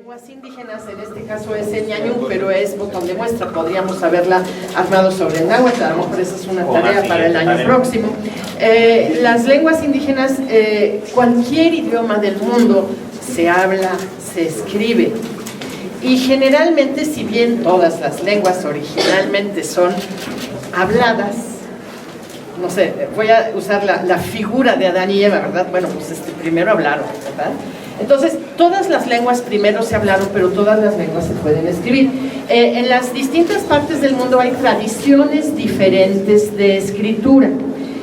lenguas indígenas, en este caso es el ñañú, pero es botón de muestra, podríamos haberla armado sobre el náhuatl, a lo mejor esa es una tarea para el año próximo. Las lenguas indígenas, cualquier idioma del mundo se habla, se escribe, y generalmente, si bien todas las lenguas originalmente son habladas, no sé, voy a usar la figura de Adán y Eva, ¿verdad? Bueno, pues primero hablaron, ¿verdad? Entonces, todas las lenguas primero se hablaron, pero todas las lenguas se pueden escribir. En las distintas partes del mundo hay tradiciones diferentes de escritura,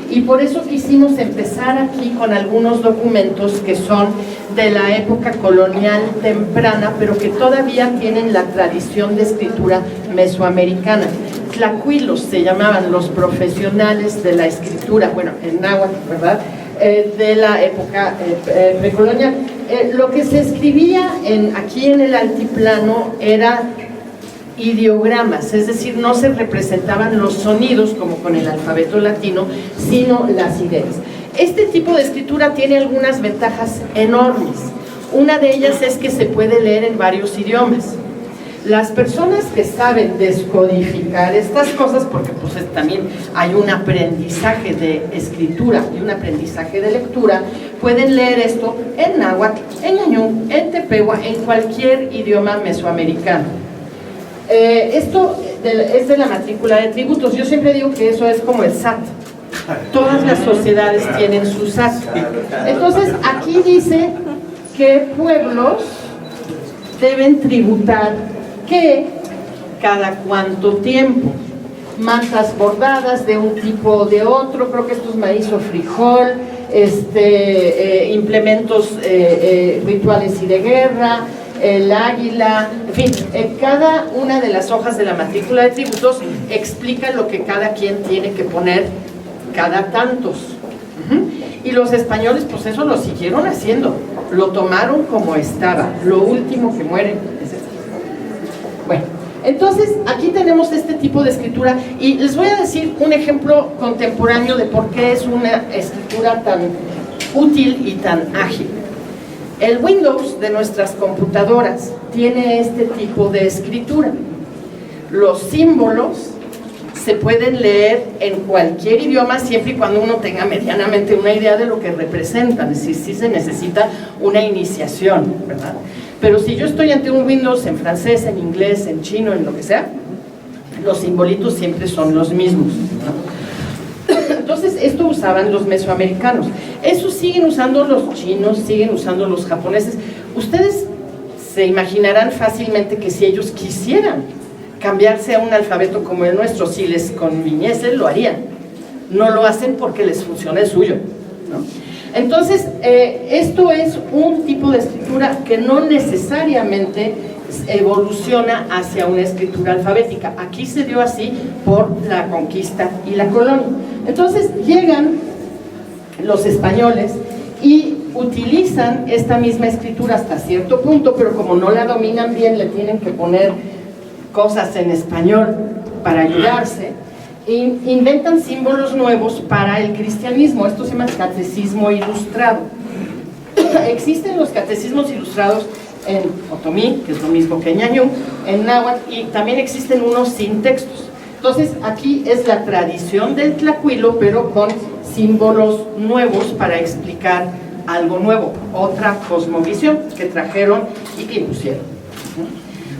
y por eso quisimos empezar aquí con algunos documentos que son de la época colonial temprana, pero que todavía tienen la tradición de escritura mesoamericana. Tlacuilos se llamaban los profesionales de la escritura, bueno, en náhuatl, ¿verdad?, de la época precolonial. Lo que se escribía aquí en el altiplano era ideogramas, es decir, no se representaban los sonidos como con el alfabeto latino, sino las ideas. Este tipo de escritura tiene algunas ventajas enormes. Una de ellas es que se puede leer en varios idiomas. Las personas que saben descodificar estas cosas, porque pues también hay un aprendizaje de escritura y un aprendizaje de lectura, pueden leer esto en náhuatl, en ñañú, en tepehua, en cualquier idioma mesoamericano. Esto es de la matrícula de tributos. Yo siempre digo que eso es como el SAT. Todas las sociedades tienen su SAT. Entonces aquí dice que pueblos deben tributar que cada cuánto tiempo, mantas bordadas de un tipo o de otro, creo que esto es maíz o frijol, implementos rituales y de guerra, el águila, en fin, cada una de las hojas de la matrícula de tributos explica lo que cada quien tiene que poner cada tantos. Y los españoles pues eso lo siguieron haciendo, lo tomaron como estaba, lo último que muere es esto. Bueno, entonces aquí tenemos este tipo de escritura, y les voy a decir un ejemplo contemporáneo de por qué es una escritura tan útil y tan ágil. El Windows de nuestras computadoras tiene este tipo de escritura. Los símbolos se pueden leer en cualquier idioma siempre y cuando uno tenga medianamente una idea de lo que representan, es decir, sí se necesita una iniciación, ¿verdad? Pero si yo estoy ante un Windows en francés, en inglés, en chino, en lo que sea, los simbolitos siempre son los mismos, ¿no? Entonces, esto usaban los mesoamericanos. Eso siguen usando los chinos, siguen usando los japoneses. Ustedes se imaginarán fácilmente que si ellos quisieran cambiarse a un alfabeto como el nuestro, si les conviniese, lo harían. No lo hacen porque les funciona el suyo, ¿no? Entonces, esto es un tipo de escritura que no necesariamente evoluciona hacia una escritura alfabética. Aquí se dio así por la conquista y la colonia. Entonces llegan los españoles y utilizan esta misma escritura hasta cierto punto, pero como no la dominan bien, le tienen que poner cosas en español para ayudarse, e inventan símbolos nuevos para el cristianismo. Esto se llama catecismo ilustrado. Existen los catecismos ilustrados en otomí, que es lo mismo que en ñañú, en náhuatl, y también existen unos sin textos. Entonces aquí es la tradición del tlacuilo, pero con símbolos nuevos para explicar algo nuevo, otra cosmovisión que trajeron y que impusieron.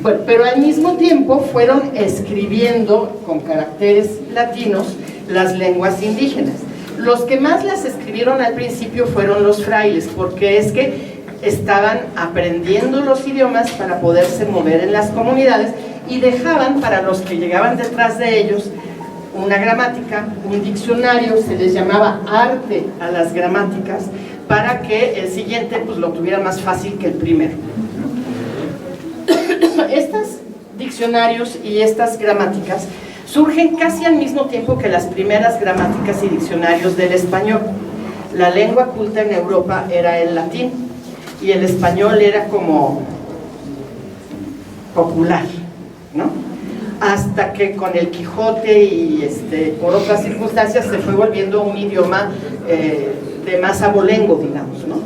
Bueno, pero al mismo tiempo fueron escribiendo con caracteres latinos las lenguas indígenas. Los que más las escribieron al principio fueron los frailes, porque es que estaban aprendiendo los idiomas para poderse mover en las comunidades, y dejaban para los que llegaban detrás de ellos una gramática, un diccionario, se les llamaba arte a las gramáticas, para que el siguiente pues lo tuviera más fácil que el primero. Estos diccionarios y estas gramáticas surgen casi al mismo tiempo que las primeras gramáticas y diccionarios del español. La lengua culta en Europa era el latín, y el español era como popular, ¿no? Hasta que con el Quijote y por otras circunstancias se fue volviendo un idioma de más abolengo, digamos, ¿no?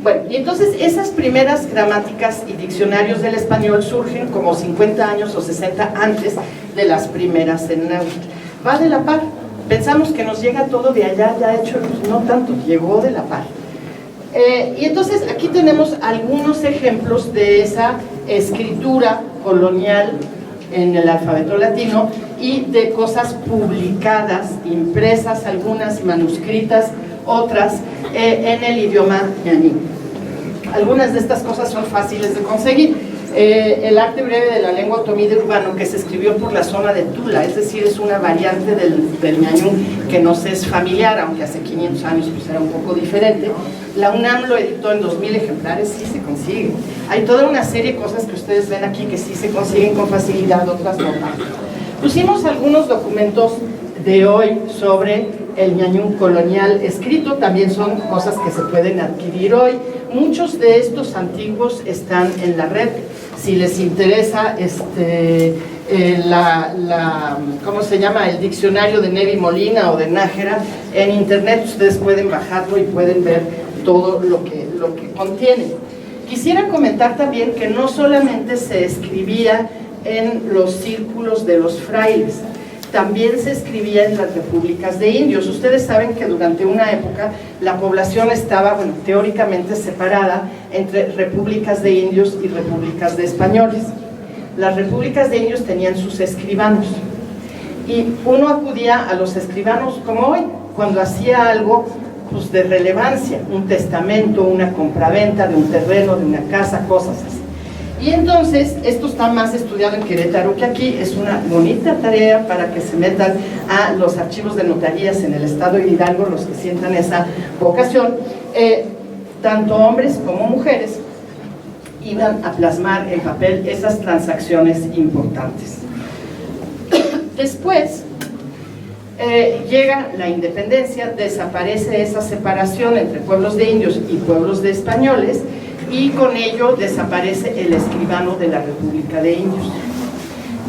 Bueno, y entonces esas primeras gramáticas y diccionarios del español surgen como 50 años o 60 antes de las primeras en náhuatl. Va de la par. Pensamos que nos llega todo de allá, ya hecho, no tanto, llegó de la par. Y entonces aquí tenemos algunos ejemplos de esa escritura colonial en el alfabeto latino y de cosas publicadas, impresas, algunas manuscritas, otras en el idioma ñañú. Algunas de estas cosas son fáciles de conseguir. El arte breve de la lengua otomí de Urbano, que se escribió por la zona de Tula, es decir, es una variante del ñañú que nos es familiar, aunque hace 500 años pues era un poco diferente. La UNAM lo editó en 2000 ejemplares, sí se consigue. Hay toda una serie de cosas que ustedes ven aquí que sí se consiguen con facilidad, otras no tanto. Pusimos algunos documentos de hoy sobre el ñañú colonial escrito, también son cosas que se pueden adquirir hoy. Muchos de estos antiguos están en la red. Si les interesa ¿cómo se llama? El diccionario de Nevi Molina o de Nájera, en internet ustedes pueden bajarlo y pueden ver todo lo que contiene. Quisiera comentar también que no solamente se escribía en los círculos de los frailes, también se escribía en las repúblicas de indios. Ustedes saben que durante una época la población estaba, bueno, teóricamente separada entre repúblicas de indios y repúblicas de españoles. Las repúblicas de indios tenían sus escribanos y uno acudía a los escribanos como hoy, cuando hacía algo pues, de relevancia, un testamento, una compraventa de un terreno, de una casa, cosas así. Y entonces, esto está más estudiado en Querétaro que aquí, es una bonita tarea para que se metan a los archivos de notarías en el estado de Hidalgo, los que sientan esa vocación, tanto hombres como mujeres iban a plasmar en papel esas transacciones importantes. Después, llega la independencia, desaparece esa separación entre pueblos de indios y pueblos de españoles, y con ello desaparece el escribano de la República de Indios.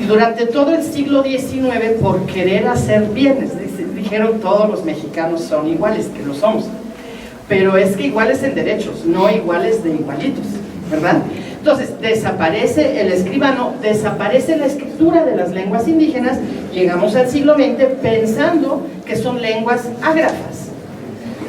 Y durante todo el siglo XIX, por querer hacer bien, dijeron todos los mexicanos son iguales, que lo somos, pero es que iguales en derechos, no iguales de igualitos, ¿verdad? Entonces, desaparece el escribano, desaparece la escritura de las lenguas indígenas, llegamos al siglo XX pensando que son lenguas ágrafas.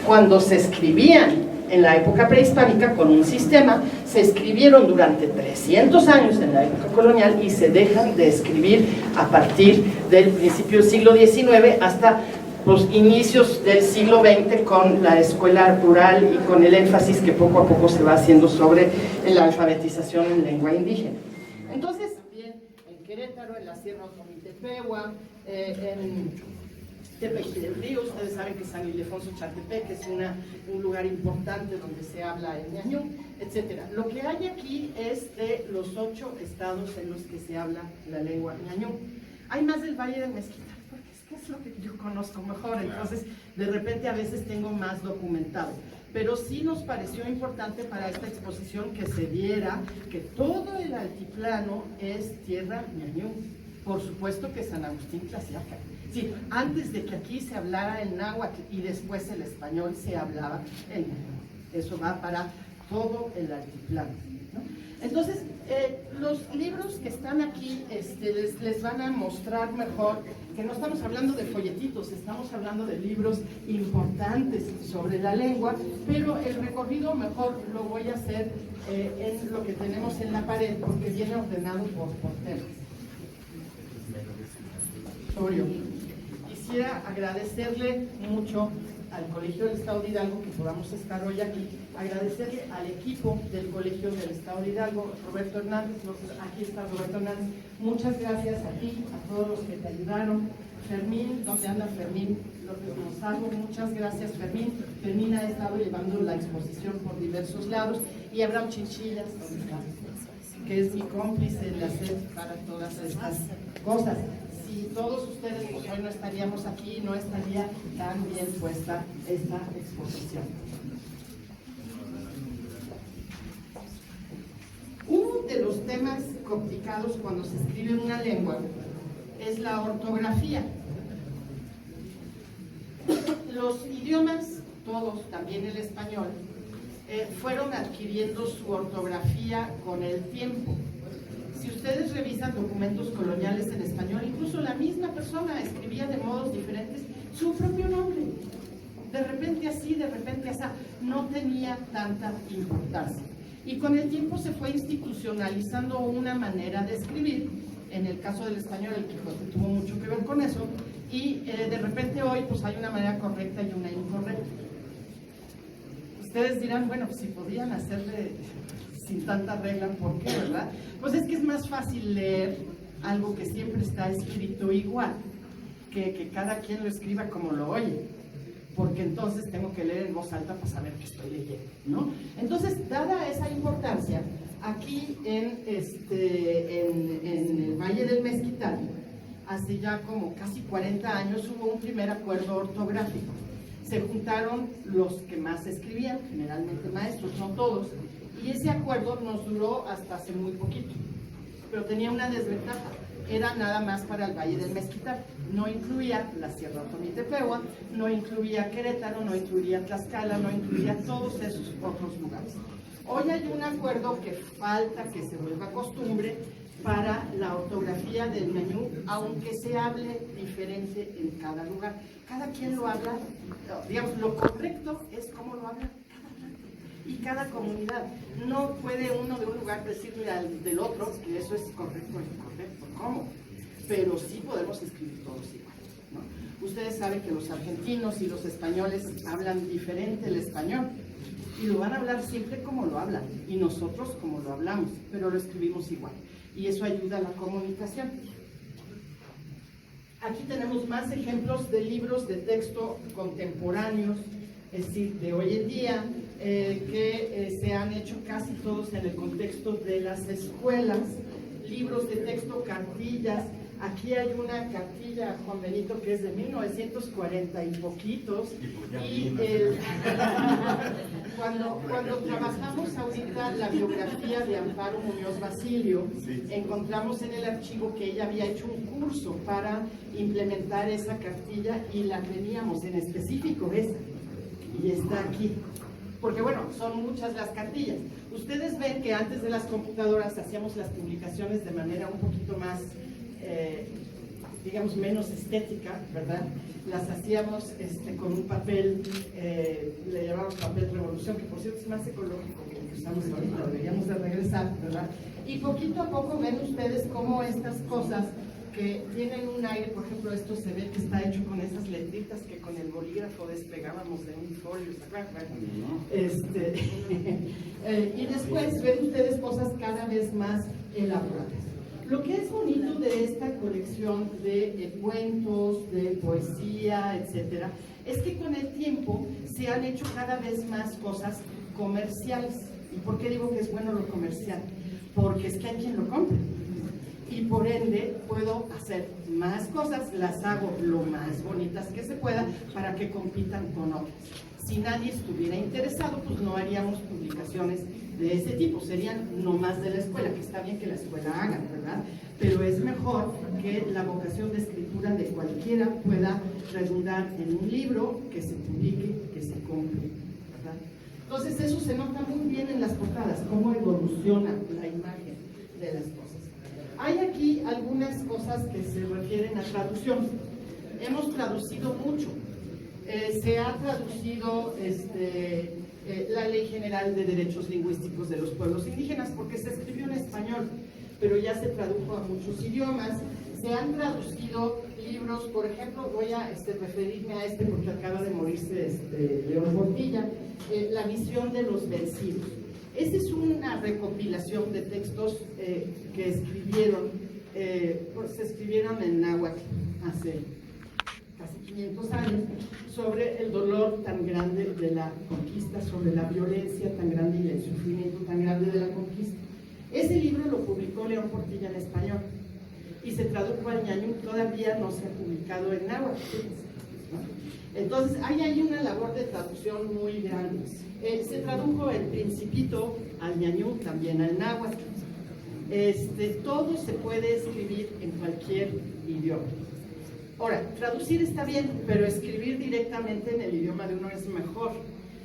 Cuando se escribían en la época prehispánica con un sistema, se escribieron durante 300 años en la época colonial y se dejan de escribir a partir del principio del siglo XIX hasta los inicios del siglo XX con la escuela rural y con el énfasis que poco a poco se va haciendo sobre la alfabetización en lengua indígena. Entonces, bien, en Querétaro, en la Sierra Otomí-Tepehua, en Tepeji del Río, ustedes saben que San Ildefonso Chaltepec es un lugar importante donde se habla el ñañú, etc. Lo que hay aquí es de los 8 estados en los que se habla la lengua ñañú. Hay más del Valle del Mezquital, porque es lo que yo conozco mejor, entonces de repente a veces tengo más documentado. Pero sí nos pareció importante para esta exposición que se viera que todo el altiplano es tierra ñañú. Por supuesto que San Agustín Tlaxiaca. Sí, antes de que aquí se hablara el náhuatl y después el español se hablaba el náhuatl. Eso va para todo el altiplano, ¿no? Entonces, los libros que están aquí les van a mostrar mejor que no estamos hablando de folletitos, estamos hablando de libros importantes sobre la lengua, pero el recorrido mejor lo voy a hacer en lo que tenemos en la pared, porque viene ordenado por temas. Quisiera agradecerle mucho al Colegio del Estado de Hidalgo que podamos estar hoy aquí, agradecerle al equipo del Colegio del Estado de Hidalgo, Roberto Hernández, aquí está Roberto Hernández, muchas gracias a ti, a todos los que te ayudaron. Fermín, ¿dónde anda Fermín López Gonzalo? Muchas gracias, Fermín. Fermín ha estado llevando la exposición por diversos lados, y Abraham Chinchillas, ¿dónde está? Que es mi cómplice en hacer para todas estas cosas. Si todos ustedes pues, hoy no estaríamos aquí, no estaría tan bien puesta esta exposición. Uno de los temas complicados cuando se escribe una lengua es la ortografía. Los idiomas, todos, también el español, fueron adquiriendo su ortografía con el tiempo. Si ustedes revisan documentos coloniales en español, incluso la misma persona escribía de modos diferentes su propio nombre. De repente así, de repente así, no tenía tanta importancia. Y con el tiempo se fue institucionalizando una manera de escribir. En el caso del español, el Quijote tuvo mucho que ver con eso. Y de repente hoy pues hay una manera correcta y una incorrecta. Ustedes dirán, bueno, pues si podían hacerle sin tanta regla, ¿por qué, verdad? Pues es que es más fácil leer algo que siempre está escrito igual, que cada quien lo escriba como lo oye, porque entonces tengo que leer en voz alta para saber qué estoy leyendo, ¿no? Entonces, dada esa importancia, aquí en el Valle del Mezquital, hace ya como casi 40 años, hubo un primer acuerdo ortográfico. Se juntaron los que más escribían, generalmente maestros, no todos, y ese acuerdo nos duró hasta hace muy poquito, pero tenía una desventaja, era nada más para el Valle del Mezquital, no incluía la Sierra Tonitepehua, no incluía Querétaro, no incluía Tlaxcala, no incluía todos esos otros lugares. Hoy hay un acuerdo que falta que se vuelva costumbre para la ortografía del ñañú, aunque se hable diferente en cada lugar. Cada quien lo habla, digamos, lo correcto es cómo lo habla y cada comunidad. No puede uno de un lugar decirle al del otro que eso es correcto o incorrecto, ¿cómo? Pero sí podemos escribir todos igual, ¿no? Ustedes saben que los argentinos y los españoles hablan diferente el español y lo van a hablar siempre como lo hablan y nosotros como lo hablamos, pero lo escribimos igual y eso ayuda a la comunicación. Aquí tenemos más ejemplos de libros de texto contemporáneos, es decir, de hoy en día, que se han hecho casi todos en el contexto de las escuelas, libros de texto, cartillas. Aquí hay una cartilla, Juan Benito, que es de 1940 y poquitos, y cuando trabajamos ahorita la biografía de Amparo Muñoz Basilio, encontramos en el archivo que ella había hecho un curso para implementar esa cartilla y la teníamos en específico esa, y está aquí. Porque bueno, son muchas las cartillas. Ustedes ven que antes de las computadoras hacíamos las publicaciones de manera un poquito más, digamos, menos estética, ¿verdad? Las hacíamos con un papel, le llamamos papel revolución, que por cierto es más ecológico que el que usamos ahorita, deberíamos de regresar, ¿verdad? Y poquito a poco ven ustedes cómo estas cosas que tienen un aire, por ejemplo, esto se ve que está hecho con esas letritas que con el bolígrafo despegábamos de un folio, ¿se acuerdan? Y después ven ustedes cosas cada vez más elaboradas. Lo que es bonito de esta colección de cuentos, de poesía, etcétera, es que con el tiempo se han hecho cada vez más cosas comerciales. ¿Y por qué digo que es bueno lo comercial? Porque es que hay quien lo compra. Y por ende puedo hacer más cosas, las hago lo más bonitas que se pueda para que compitan con otras. Si nadie estuviera interesado, pues no haríamos publicaciones de ese tipo, serían nomás de la escuela, que está bien que la escuela haga, ¿verdad? Pero es mejor que la vocación de escritura de cualquiera pueda redundar en un libro, que se publique, que se compre, ¿verdad? Entonces eso se nota muy bien en las portadas, cómo evoluciona la imagen de las cosas. Hay aquí algunas cosas que se refieren a traducción. Hemos traducido mucho. Se ha traducido la Ley General de Derechos Lingüísticos de los Pueblos Indígenas, porque se escribió en español, pero ya se tradujo a muchos idiomas. Se han traducido libros, por ejemplo, voy a referirme a porque acaba de morirse León Portilla, La Visión de los Vencidos. Esta es una recopilación de textos que escribieron, se escribieron en náhuatl hace casi 500 años, sobre el dolor tan grande de la conquista, sobre la violencia tan grande y el sufrimiento tan grande de la conquista. Ese libro lo publicó León Portilla en español y se tradujo al ñañú, todavía no se ha publicado en náhuatl, ¿no? Entonces hay ahí una labor de traducción muy grande. Se tradujo El Principito al ñañú, también al náhuatl. Todo se puede escribir en cualquier idioma. Ahora, traducir está bien, pero escribir directamente en el idioma de uno es mejor.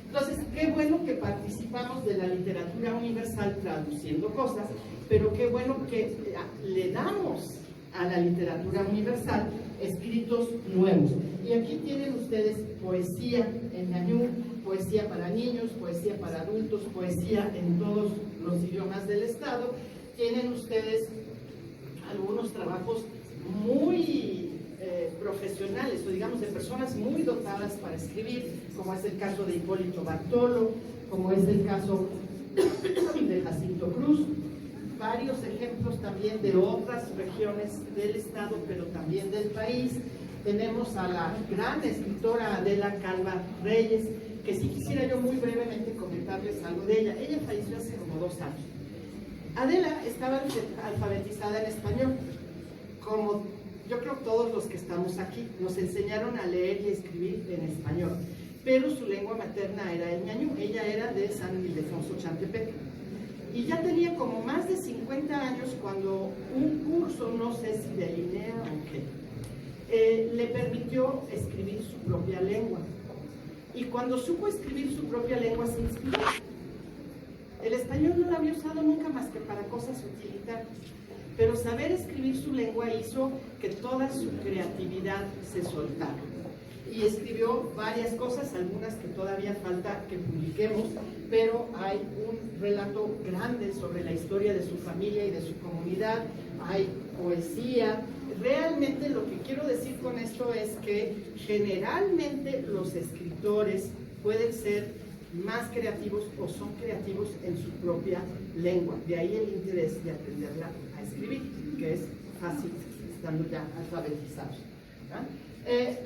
Entonces, qué bueno que participamos de la literatura universal traduciendo cosas, pero qué bueno que le damos a la literatura universal escritos nuevos. Y aquí tienen ustedes poesía en ñañú, poesía para niños, poesía para adultos, poesía en todos los idiomas del estado. Tienen ustedes algunos trabajos muy profesionales, o digamos de personas muy dotadas para escribir, como es el caso de Hipólito Bartolo, como es el caso de Jacinto Cruz, varios ejemplos también de otras regiones del estado, pero también del país. Tenemos a la gran escritora Adela Calva Reyes, que sí quisiera yo muy brevemente comentarles algo de ella. Ella falleció hace como 2 años. Adela estaba alfabetizada en español, como yo creo todos los que estamos aquí. Nos enseñaron a leer y escribir en español, pero su lengua materna era el ñañú. Ella era de San Ildefonso Chantepec. Y ya tenía como más de 50 años cuando un curso, no sé si de INEA o qué, le permitió escribir su propia lengua. Y cuando supo escribir su propia lengua se inspiró. El español no lo había usado nunca más que para cosas utilitarias, pero saber escribir su lengua hizo que toda su creatividad se soltara. Y escribió varias cosas, algunas que todavía falta que publiquemos, pero hay un relato grande sobre la historia de su familia y de su comunidad, hay poesía. Realmente lo que quiero decir con esto es que generalmente los escritores pueden ser más creativos o son creativos en su propia lengua. De ahí el interés de aprenderla a escribir, que es fácil estando ya alfabetizados.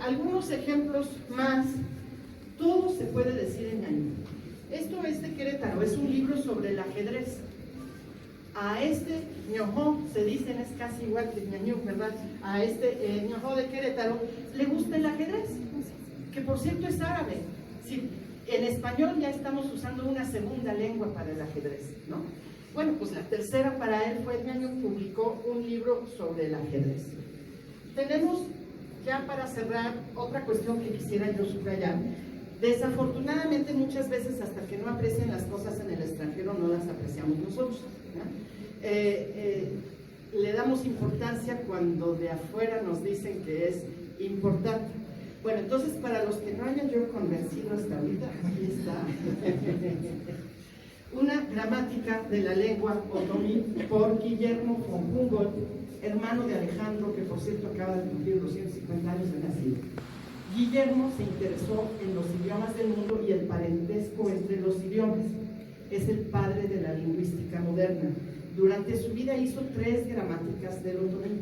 Algunos ejemplos más. Todo se puede decir en ñañú. Esto es de Querétaro, es un libro sobre el ajedrez. A este ñojó, se dicen, es casi igual que el ñañú, ¿verdad? A este ñojó de Querétaro le gusta el ajedrez, que por cierto es árabe. Sí, en español ya estamos usando una segunda lengua para el ajedrez, ¿no? Bueno, pues la tercera para él fue el ñañú. Publicó un libro sobre el ajedrez. Tenemos, ya para cerrar, otra cuestión que quisiera yo subrayar. Desafortunadamente muchas veces hasta que no aprecian las cosas en el extranjero no las apreciamos nosotros, ¿no? Le damos importancia cuando de afuera nos dicen que es importante. Bueno, entonces para los que no hayan yo convencido hasta ahorita, aquí está una gramática de la lengua otomí por Guillermo von Humboldt, hermano de Alejandro, que por cierto acaba de cumplir 250 años de nacido. Guillermo se interesó en los idiomas del mundo y el parentesco entre los idiomas. Es el padre de la lingüística moderna. Durante su vida hizo 3 gramáticas del otomí.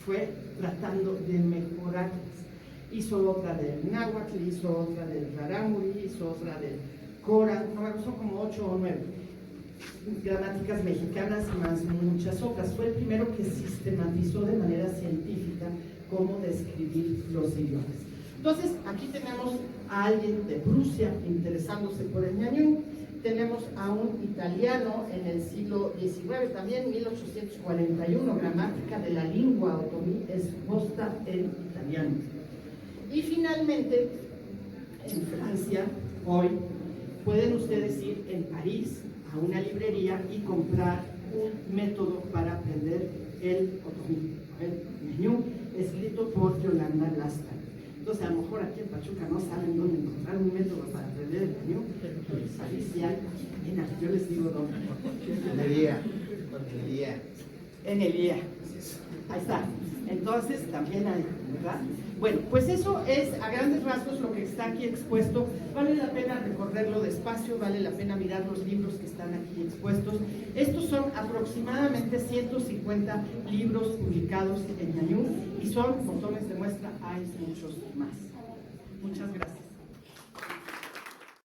Fue tratando de mejorarlas. Hizo otra del náhuatl, hizo otra del rarámuri, hizo otra del cora, no, son como 8 o 9 gramáticas mexicanas más muchas otras. Fue el primero que sistematizó de manera científica cómo describir los idiomas. Entonces, aquí tenemos a alguien de Prusia interesándose por el ñañú. Tenemos a un italiano en el siglo XIX, también 1841, gramática de la lengua otomí expuesta en italiano. Y finalmente, en Francia, hoy, pueden ustedes ir en París a una librería y comprar un método para aprender el otomí, el ñañú, escrito por Yolanda Lastra. Entonces, a lo mejor aquí en Pachuca no saben dónde encontrar un método para aprender el ñañú, pero en París sí hay. Yo les digo dónde. En el IA. Ahí está. Entonces, también hay, ¿verdad? Bueno, pues eso es a grandes rasgos lo que está aquí expuesto. Vale la pena recorrerlo despacio, vale la pena mirar los libros que están aquí expuestos. Estos son aproximadamente 150 libros publicados en ñañú y son, por tomes de muestra, hay muchos más. Muchas gracias.